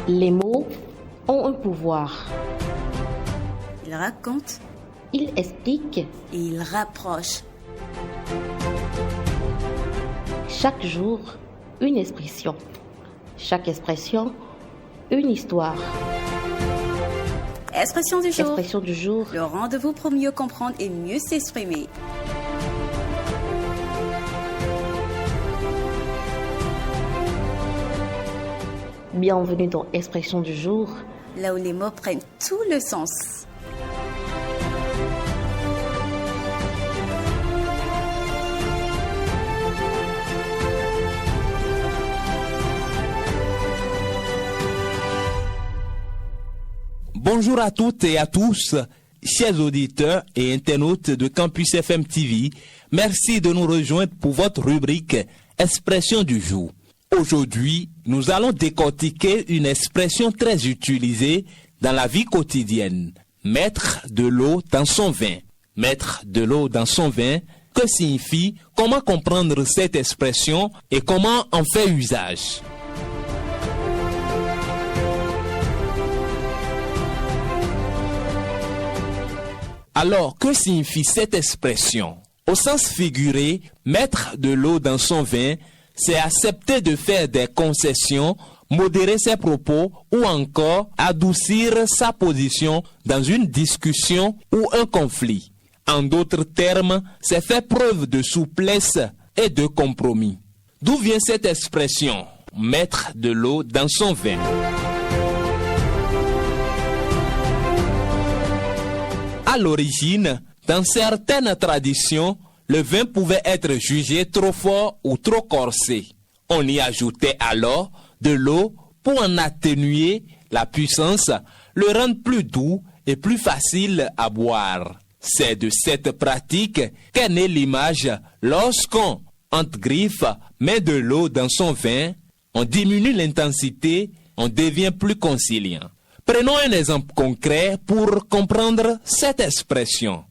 Les mots ont un pouvoir. Ils racontent, Ils expliquent. et ils rapprochent. Chaque jour, une expression. Chaque expression, une histoire. Expression du jour. Expression du jour. Le rendez-vous pour mieux comprendre et mieux s'exprimer. Bienvenue dans Expression du jour. Là où les mots prennent tout le sens. Bonjour à toutes et à tous, chers auditeurs et internautes de Campus FM TV. Merci de nous rejoindre pour votre rubrique Expression du jour. Aujourd'hui, nous allons décortiquer une expression très utilisée dans la vie quotidienne. Mettre de l'eau dans son vin. Mettre de l'eau dans son vin, que signifie? Comment comprendre cette expression et comment en faire usage? Alors, que signifie cette expression? Au sens figuré, mettre de l'eau dans son vin, c'est accepter de faire des concessions, modérer ses propos ou encore adoucir sa position dans une discussion ou un conflit. En d'autres termes, c'est faire preuve de souplesse et de compromis. D'où vient cette expression? Mettre de l'eau dans son vin. À l'origine, dans certaines traditions, le vin pouvait être jugé trop fort ou trop corsé. On y ajoutait alors de l'eau pour en atténuer la puissance, le rendre plus doux et plus facile à boire. C'est de cette pratique qu'est née l'image lorsqu'on, entre griffes, met de l'eau dans son vin, on diminue l'intensité, on devient plus conciliant. Prenons un exemple concret pour comprendre cette expression.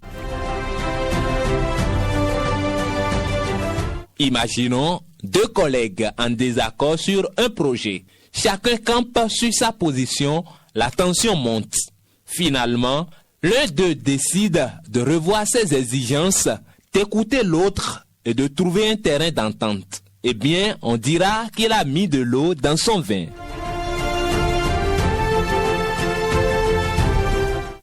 Imaginons deux collègues en désaccord sur un projet. Chacun campe sur sa position, la tension monte. Finalement, l'un d'eux décide de revoir ses exigences, d'écouter l'autre et de trouver un terrain d'entente. Eh bien, on dira qu'il a mis de l'eau dans son vin.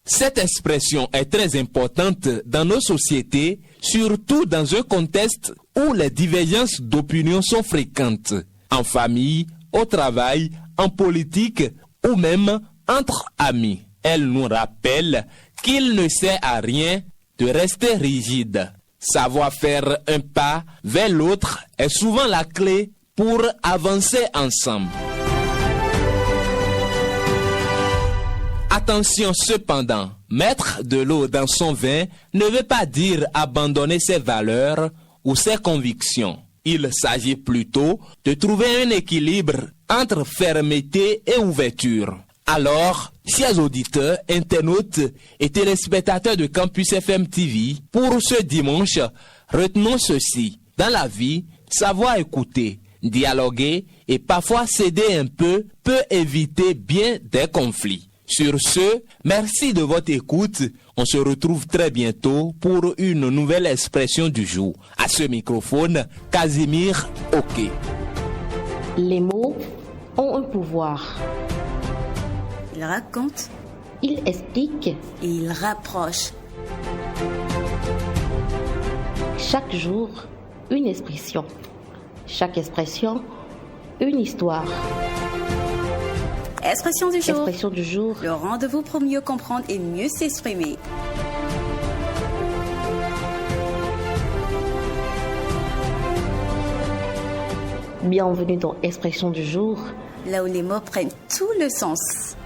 Cette expression est très importante dans nos sociétés, surtout dans un contexte où les divergences d'opinion sont fréquentes, en famille, au travail, en politique ou même entre amis. Elle nous rappelle qu'il ne sert à rien de rester rigide. Savoir faire un pas vers l'autre est souvent la clé pour avancer ensemble. Attention cependant, mettre de l'eau dans son vin ne veut pas dire abandonner ses valeurs ou ses convictions. Il s'agit plutôt de trouver un équilibre entre fermeté et ouverture. Alors, chers auditeurs, internautes et téléspectateurs de Campus FM TV, pour ce dimanche, retenons ceci. Dans la vie, savoir écouter, dialoguer et parfois céder un peu peut éviter bien des conflits. Sur ce, merci de votre écoute. On se retrouve très bientôt pour une nouvelle expression du jour. À ce microphone, Casimir OK. Les mots ont un pouvoir. Ils racontent, Ils expliquent. et ils rapprochent. Chaque jour, une expression. Chaque expression, une histoire. Expression du jour. Expression du jour. Le rendez-vous pour mieux comprendre et mieux s'exprimer. Bienvenue dans Expression du jour. Là où les mots prennent tout le sens.